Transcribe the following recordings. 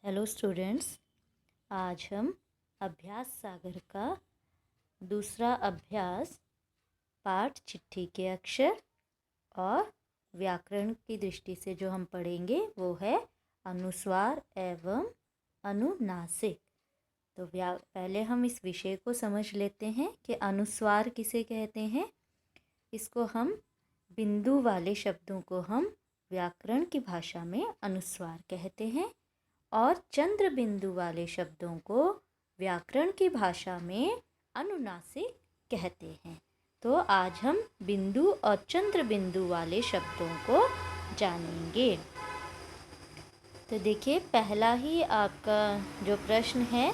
Hello students, आज हम अभ्यास सागर का दूसरा अभ्यास पाठ चिट्ठी के अक्षर और व्याकरण की दृष्टि से जो हम पढ़ेंगे वो है अनुस्वार एवं अनुनासिक। तो पहले हम इस विषय को समझ लेते हैं कि अनुस्वार किसे कहते हैं। इसको हम बिंदु वाले शब्दों को हम व्याकरण की भाषा में अनुस्वार कहते हैं और चंद्र बिंदु वाले शब्दों को व्याकरण की भाषा में अनुनासिक कहते हैं। तो आज हम बिंदु और चंद्र बिंदु वाले शब्दों को जानेंगे। तो देखिए, पहला ही आपका जो प्रश्न है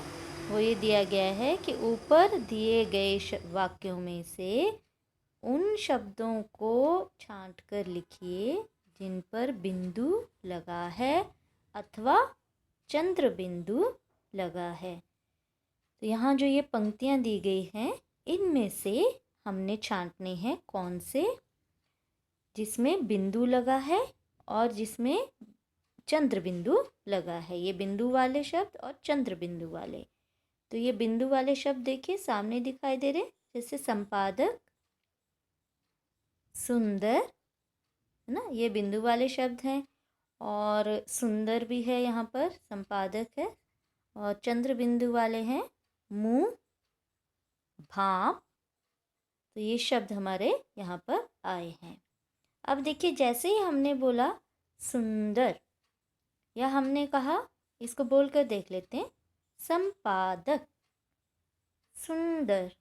वो ये दिया गया है कि ऊपर दिए गए वाक्यों में से उन शब्दों को छांट कर लिखिए जिन पर बिंदु लगा है अथवा चंद्र बिंदु लगा है। तो यहाँ जो ये पंक्तियाँ दी गई हैं इनमें से हमने छांटने हैं कौन से जिसमें बिंदु लगा है और जिसमें चंद्र बिंदु लगा है। ये बिंदु वाले शब्द और चंद्र बिंदु वाले। तो ये बिंदु वाले शब्द देखिए सामने दिखाई दे रहे, जैसे संपादक, सुंदर, है ना, ये बिंदु वाले शब्द हैं। और सुंदर भी है, यहाँ पर संपादक है। और चंद्र बिंदु वाले हैं मुंह, भाप। तो ये शब्द हमारे यहाँ पर आए हैं। अब देखिए, जैसे ही हमने बोला सुंदर या हमने कहा, इसको बोलकर देख लेते हैं, संपादक, सुंदर,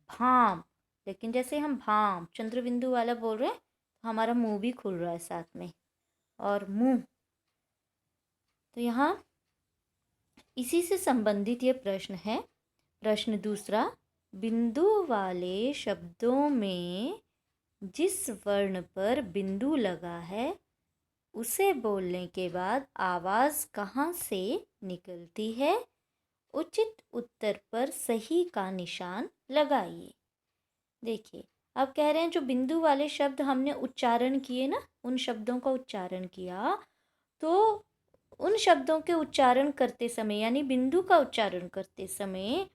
भाप। लेकिन जैसे हम भाप चंद्र बिंदु वाला बोल रहे हैं तो हमारा मुंह भी खुल रहा है साथ में, और मुंह। तो यहाँ इसी से संबंधित ये प्रश्न है। प्रश्न दूसरा, बिंदु वाले शब्दों में जिस वर्ण पर बिंदु लगा है उसे बोलने के बाद आवाज़ कहाँ से निकलती है? उचित उत्तर पर सही का निशान लगाइए। देखिए, अब कह रहे हैं जो बिंदु वाले शब्द हमने उच्चारण किए ना, उन शब्दों का उच्चारण किया, तो उन शब्दों के उच्चारण करते समय यानी बिंदु का उच्चारण करते समय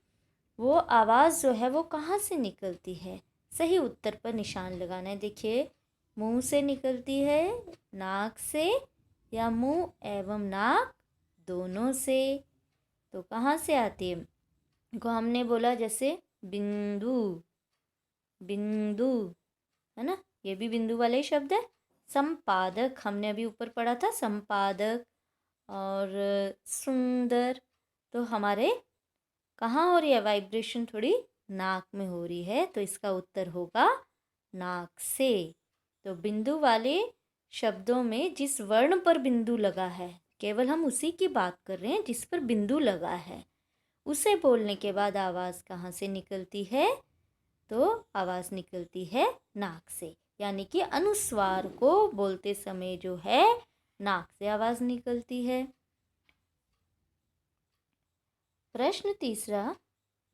वो आवाज़ जो है वो कहाँ से निकलती है, सही उत्तर पर निशान लगाना है। देखिए, मुंह से निकलती है, नाक से, या मुंह एवं नाक दोनों से। तो कहाँ से आती है? को हमने बोला जैसे बिंदु, बिंदु, है ना, ये भी बिंदु वाले शब्द है। संपादक हमने अभी ऊपर पढ़ा था, संपादक। और सुंदर तो हमारे कहाँ हो रही है वाइब्रेशन? थोड़ी नाक में हो रही है, तो इसका उत्तर होगा नाक से। तो बिंदु वाले शब्दों में जिस वर्ण पर बिंदु लगा है, केवल हम उसी की बात कर रहे हैं जिस पर बिंदु लगा है, उसे बोलने के बाद आवाज़ कहाँ से निकलती है? तो आवाज़ निकलती है नाक से। यानी कि अनुस्वार को बोलते समय जो है नाक से आवाज़ निकलती है। प्रश्न तीसरा,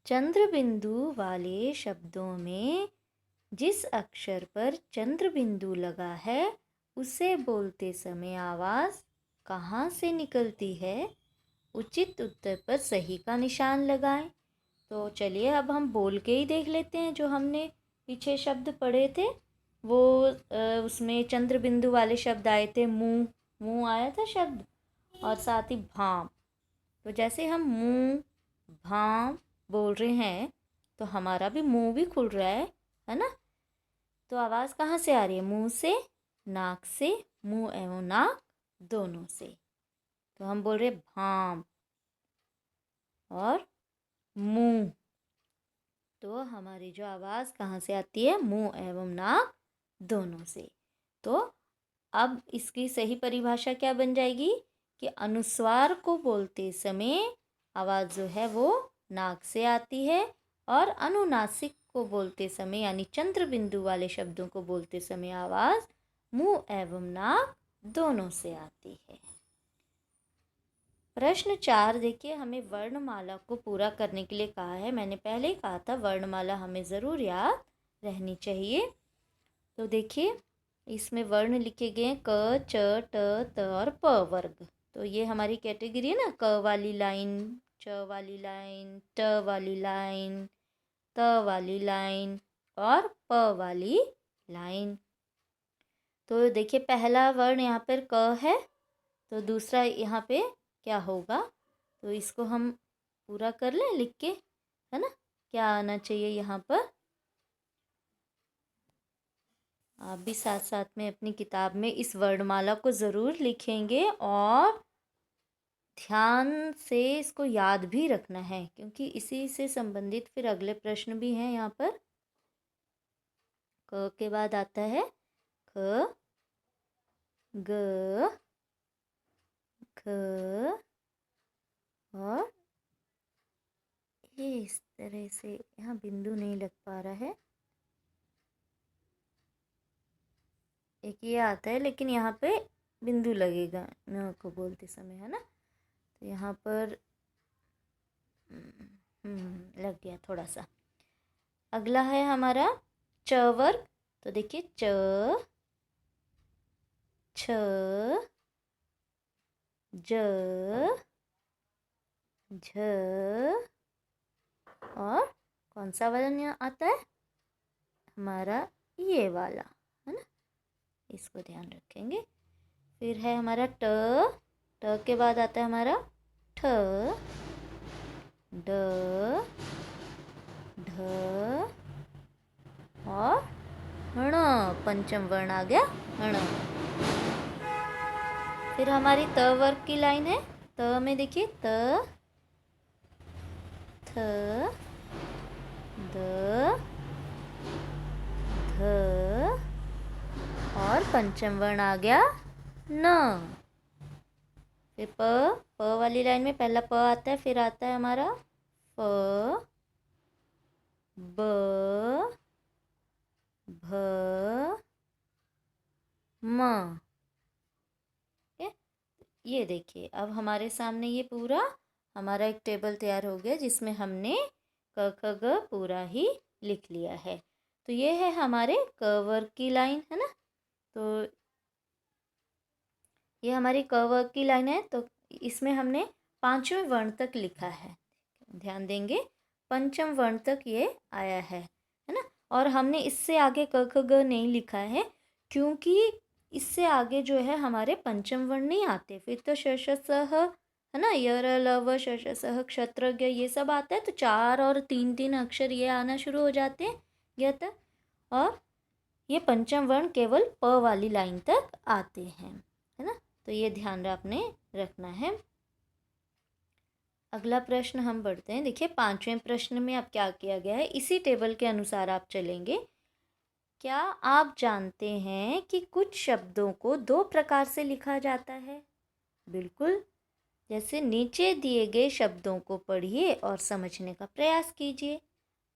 चंद्र बिंदु वाले शब्दों में जिस अक्षर पर चंद्र बिंदु लगा है उसे बोलते समय आवाज़ कहाँ से निकलती है? उचित उत्तर पर सही का निशान लगाएं। तो चलिए अब हम बोल के ही देख लेते हैं। जो हमने पीछे शब्द पढ़े थे वो उसमें चंद्र बिंदु वाले शब्द आए थे, मुंह, मुंह आया था शब्द, और साथ ही भाप। तो जैसे हम मुंह भाप बोल रहे हैं तो हमारा भी मुंह भी खुल रहा है ना। तो आवाज़ कहाँ से आ रही है? मुंह से, नाक से, मुंह एवं नाक दोनों से। तो हम बोल रहे भाप और मुंह। तो हमारी जो आवाज़ कहाँ से आती है? मुंह एवं नाक दोनों से। तो अब इसकी सही परिभाषा क्या बन जाएगी कि अनुस्वार को बोलते समय आवाज़ जो है वो नाक से आती है, और अनुनासिक को बोलते समय यानी चंद्र बिंदु वाले शब्दों को बोलते समय आवाज़ मुंह एवं नाक दोनों से आती है। प्रश्न 4 देखिए, हमें वर्णमाला को पूरा करने के लिए कहा है। मैंने पहले ही कहा था वर्णमाला हमें ज़रूर याद रहनी चाहिए। तो देखिए, इसमें वर्ण लिखे गए क, च, ट, त और प वर्ग। तो ये हमारी कैटेगरी है ना, क वाली लाइन, च वाली लाइन, ट वाली लाइन, त वाली लाइन और प वाली लाइन। तो देखिए पहला वर्ण यहाँ पर क है, तो दूसरा यहाँ पे क्या होगा, तो इसको हम पूरा कर लें लिख के, है ना। क्या आना चाहिए यहाँ पर, आप भी साथ साथ में अपनी किताब में इस वर्णमाला को ज़रूर लिखेंगे और ध्यान से इसको याद भी रखना है, क्योंकि इसी से संबंधित फिर अगले प्रश्न भी हैं यहाँ पर। क के बाद आता है ख, ग, घ और ये इस तरह से, यहाँ बिंदु नहीं लग पा रहा है, एक ये आता है लेकिन यहाँ पे बिंदु लगेगा न को बोलते समय, है ना। तो यहाँ पर लग गया थोड़ा सा। अगला है हमारा च वर्ग, तो देखिए च, छ, ज, झ और कौन सा वर्ण आता है हमारा, ये वाला, है ना, इसको ध्यान रखेंगे। फिर है हमारा ट, ट के बाद आता है हमारा ठ, ड, ढ और ण, पंचम वर्ण आ गया ण। फिर हमारी त वर्ग की लाइन है, त में देखिए त, थ, द, ध और पंचम वर्ण आ गया न। फिर प वाली लाइन में पहला प आता है, फिर आता है हमारा फ, ब, भ, म। ये देखिए अब हमारे सामने ये पूरा हमारा एक टेबल तैयार हो गया, जिसमें हमने क ख ग पूरा ही लिख लिया है। तो ये है हमारे क वर्ग की लाइन, है ना। तो ये हमारी क वर्ग की लाइन है, तो इसमें हमने पांचवें वर्ण तक लिखा है, ध्यान देंगे पंचम वर्ण तक ये आया है ना। और हमने इससे आगे क ख ग नहीं लिखा है, क्योंकि इससे आगे जो है हमारे पंचम वर्ण नहीं आते। फिर तो श श स ह, है ना, य र ल व श श स ह, क्षत्रज्ञ ये सब आता है, तो 4 और 3 अक्षर ये आना शुरू हो जाते हैं य तक, और ये पंचम वर्ण केवल प वाली लाइन तक आते हैं, है ना। तो ये ध्यान आपने रखना है। अगला प्रश्न हम बढ़ते हैं। देखिए पांचवें प्रश्न में अब क्या किया गया है, इसी टेबल के अनुसार आप चलेंगे। क्या आप जानते हैं कि कुछ शब्दों को 2 प्रकार से लिखा जाता है? बिल्कुल, जैसे नीचे दिए गए शब्दों को पढ़िए और समझने का प्रयास कीजिए।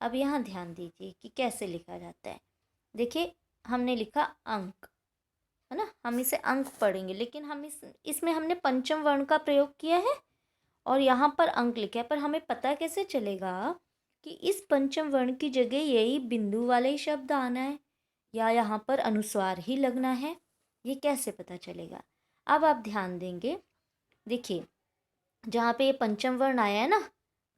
अब यहाँ ध्यान दीजिए कि कैसे लिखा जाता है। देखिए हमने लिखा अंक, है ना, हम इसे अंक पढ़ेंगे, लेकिन हम इसमें हमने पंचम वर्ण का प्रयोग किया है और यहाँ पर अंक लिखा है, पर हमें पता कैसे चलेगा कि इस पंचम वर्ण की जगह यही बिंदु वाले ही शब्द आना है या यहाँ पर अनुस्वार ही लगना है, ये कैसे पता चलेगा। अब आप ध्यान देंगे, देखिए जहाँ पे ये पंचम वर्ण आया है ना,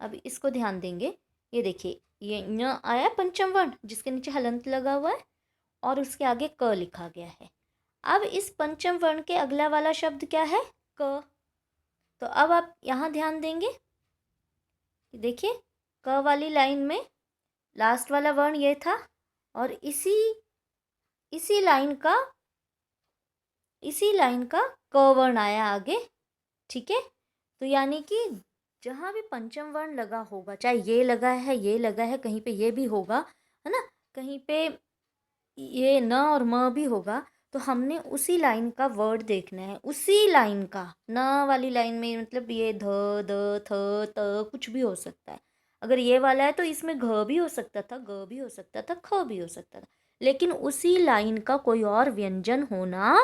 अब इसको ध्यान देंगे, ये देखिए ये न आया पंचम वर्ण जिसके नीचे हलंत लगा हुआ है और उसके आगे क लिखा गया है। अब इस पंचम वर्ण के अगला वाला शब्द क्या है, क। तो अब आप यहाँ ध्यान देंगे, देखिए क वाली लाइन में लास्ट वाला वर्ण ये था और इसी लाइन का क वर्ण आया आगे, ठीक है। तो यानी कि जहाँ भी पंचम वर्ण लगा होगा, चाहे ये लगा है, ये लगा है, कहीं पे ये भी होगा, है ना, कहीं पे ये न और म भी होगा, तो हमने उसी लाइन का वर्ड देखना है, उसी लाइन का। न वाली लाइन में मतलब ये ध, द, थ, त कुछ भी हो सकता है। अगर ये वाला है तो इसमें घ भी हो सकता था, ग भी हो सकता था, ख भी हो सकता था, लेकिन उसी लाइन का कोई और व्यंजन होना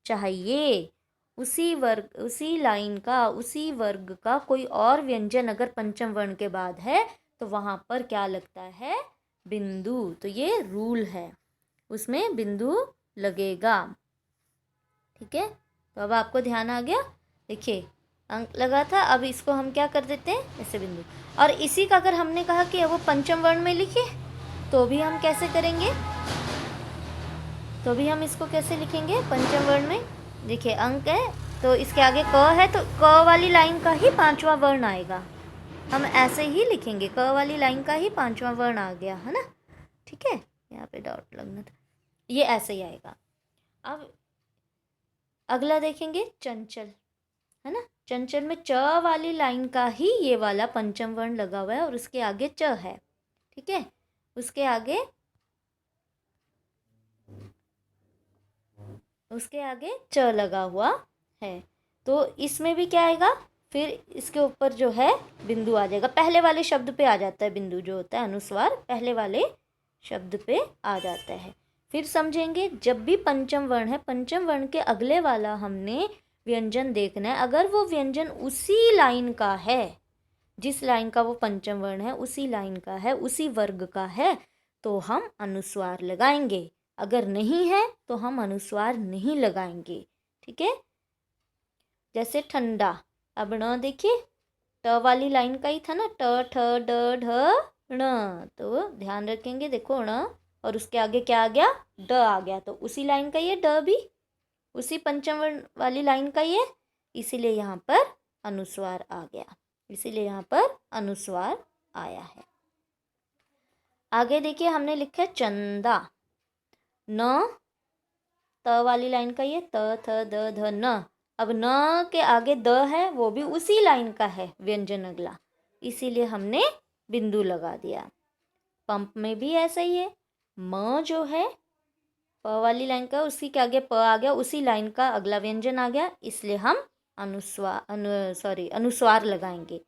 चाहिए। उसी लाइन का, उसी वर्ग का कोई और व्यंजन अगर पंचम वर्ण के बाद है तो वहाँ पर क्या लगता है, बिंदु। तो ये रूल है, उसमें बिंदु लगेगा, ठीक है। तो अब आपको ध्यान आ गया। देखिए अंक लगा था, अब इसको हम क्या कर देते हैं, ऐसे बिंदु। और इसी का अगर हमने कहा कि वो पंचम वर्ण में लिखे तो भी हम कैसे करेंगे, तो भी हम इसको कैसे लिखेंगे पंचम वर्ण में। देखिए अंक है तो इसके आगे क है तो क वाली लाइन का ही पांचवा वर्ण आएगा, हम ऐसे ही लिखेंगे, क वाली लाइन का ही पांचवा वर्ण आ गया है ना। ठीक है, यहाँ पे डॉट लगना था, ये ऐसे ही आएगा। अब अगला देखेंगे चंचल, है ना। चंचल में च वाली लाइन का ही ये वाला पंचम वर्ण लगा हुआ है और उसके आगे च है। ठीक है, उसके आगे च लगा हुआ है, तो इसमें भी क्या आएगा, फिर इसके ऊपर जो है बिंदु आ जाएगा, पहले वाले शब्द पे आ जाता है बिंदु, जो होता है अनुस्वार पहले वाले शब्द पे आ जाता है। फिर समझेंगे जब भी पंचम वर्ण है, पंचम वर्ण के अगले वाला हमने व्यंजन देखना है, अगर वो व्यंजन उसी लाइन का है, जिस लाइन का वो पंचम वर्ण है उसी लाइन का है, उसी वर्ग का है, तो हम अनुस्वार लगाएंगे, अगर नहीं है तो हम अनुस्वार नहीं लगाएंगे। ठीक है, जैसे ठंडा, अब न देखिए ट वाली लाइन का ही था ना, ट ठ ड ढ ण, तो ध्यान रखेंगे, देखो ण और उसके आगे क्या आ गया, ड आ गया, तो उसी लाइन का ये ड भी उसी पंचम वर्ण वाली लाइन का ही है, इसीलिए यहाँ पर अनुस्वार आ गया, इसीलिए यहाँ पर अनुस्वार आया है। आगे देखिए हमने लिखा है चंदा, न त वाली लाइन का ये त थ द ध न, अब न के आगे द है, वो भी उसी लाइन का है व्यंजन अगला, इसीलिए हमने बिंदु लगा दिया। पंप में भी ऐसा ही है, म जो है प वाली लाइन का, उसी के आगे प आ गया, उसी लाइन का अगला व्यंजन आ गया, इसलिए हम अनुस्वार लगाएंगे।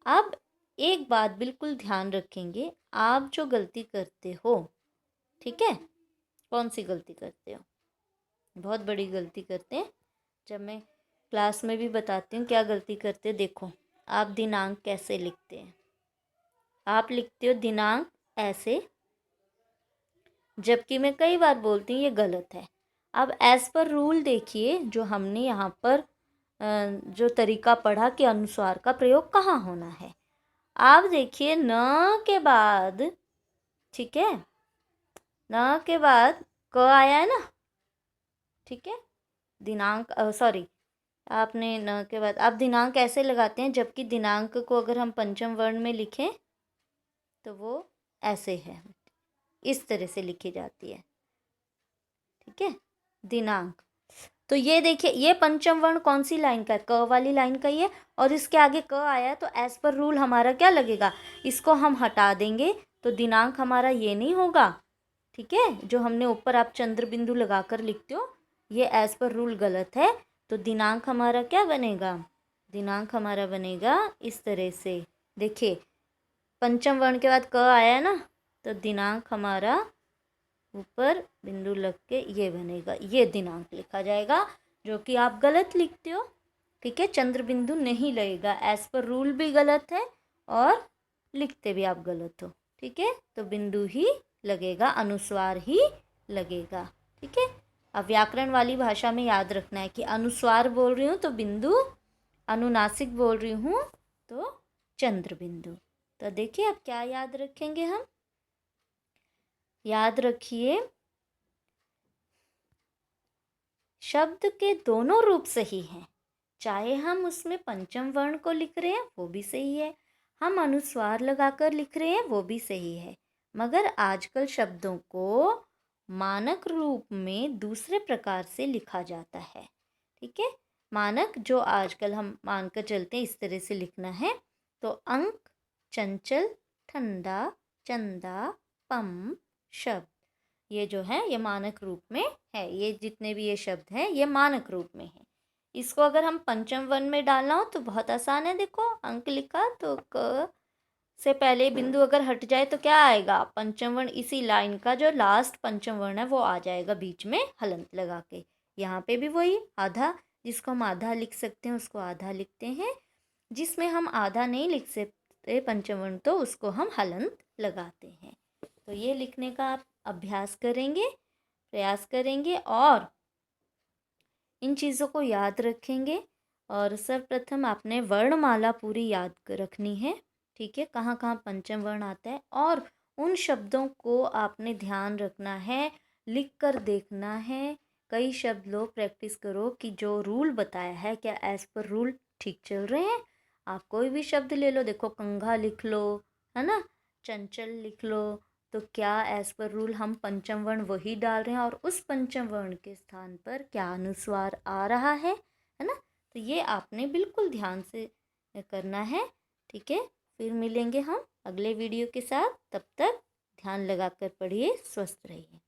अब एक बात बिल्कुल ध्यान रखेंगे, आप जो गलती करते हो, ठीक है, कौन सी गलती करते हो, बहुत बड़ी गलती करते हैं, जब मैं क्लास में भी बताती हूँ क्या गलती करते हो। देखो आप दिनांक कैसे लिखते हैं, आप लिखते हो दिनांक ऐसे, जबकि मैं कई बार बोलती हूँ ये गलत है। अब एज पर रूल देखिए, जो हमने यहाँ पर जो तरीका पढ़ा कि अनुस्वार का प्रयोग कहाँ होना है, आप देखिए न के बाद, ठीक है, न के बाद क आया है ना, ठीक है, दिनांक सॉरी, आपने न के बाद, आप दिनांक ऐसे लगाते हैं, जबकि दिनांक को अगर हम पंचम वर्ण में लिखें तो वो ऐसे है, इस तरह से लिखी जाती है। ठीक है, दिनांक, तो ये देखिए ये पंचम वर्ण कौन सी लाइन का है, क वाली लाइन का ही है, और इसके आगे क आया है, तो एज पर रूल हमारा क्या लगेगा, इसको हम हटा देंगे तो दिनांक हमारा ये नहीं होगा। ठीक है, जो हमने ऊपर आप चंद्र बिंदु लगाकर लिखते हो, ये एज पर रूल गलत है, तो दिनांक हमारा क्या बनेगा, दिनांक हमारा बनेगा इस तरह से। देखिए पंचम वर्ण के बाद क आया है ना, तो दिनांक हमारा ऊपर बिंदु लग के ये बनेगा, ये दिनांक लिखा जाएगा, जो कि आप गलत लिखते हो। ठीक है, चंद्र बिंदु नहीं लगेगा, एज पर रूल भी गलत है और लिखते भी आप गलत हो। ठीक है, तो बिंदु ही लगेगा, अनुस्वार ही लगेगा। ठीक है, अब व्याकरण वाली भाषा में याद रखना है कि अनुस्वार बोल रही हूँ तो बिंदु, अनुनासिक बोल रही हूँ तो चंद्र बिंदु। तो देखिए अब क्या याद रखेंगे हम, याद रखिए शब्द के दोनों रूप सही हैं, चाहे हम उसमें पंचम वर्ण को लिख रहे हैं वो भी सही है, हम अनुस्वार लगाकर लिख रहे हैं वो भी सही है, मगर आजकल शब्दों को मानक रूप में दूसरे प्रकार से लिखा जाता है। ठीक है, मानक जो आजकल हम मानकर चलते हैं इस तरह से लिखना है, तो अंक, चंचल, ठंडा, चंदा, पम, शब्द, ये जो है ये मानक रूप में है, ये जितने भी ये शब्द हैं ये मानक रूप में है। इसको अगर हम पंचम वर्ण में डालना हो तो बहुत आसान है, देखो अंक लिखा तो क से पहले बिंदु अगर हट जाए तो क्या आएगा, पंचम वर्ण, इसी लाइन का जो लास्ट पंचम वर्ण है वो आ जाएगा बीच में हलंत लगा के। यहाँ पे भी वही आधा, जिसको हम आधा लिख सकते हैं उसको आधा लिखते हैं, जिसमें हम आधा नहीं लिख सकते पंचम वर्ण तो उसको हम हलंत लगाते हैं। तो ये लिखने का आप अभ्यास करेंगे, प्रयास करेंगे और इन चीज़ों को याद रखेंगे, और सर्वप्रथम आपने वर्णमाला पूरी याद रखनी है, ठीक है, कहाँ कहाँ पंचम वर्ण आता है, और उन शब्दों को आपने ध्यान रखना है, लिख कर देखना है। कई शब्द लो, प्रैक्टिस करो कि जो रूल बताया है क्या एज पर रूल ठीक चल रहे हैं। आप कोई भी शब्द ले लो, देखो कंघा लिख लो, है ना, चंचल लिख लो, तो क्या एज पर रूल हम पंचम वर्ण वही डाल रहे हैं और उस पंचम वर्ण के स्थान पर क्या अनुस्वार आ रहा है ना। तो ये आपने बिल्कुल ध्यान से करना है, ठीक है। फिर मिलेंगे हम अगले वीडियो के साथ, तब तक ध्यान लगाकर पढ़िए, स्वस्थ रहिए।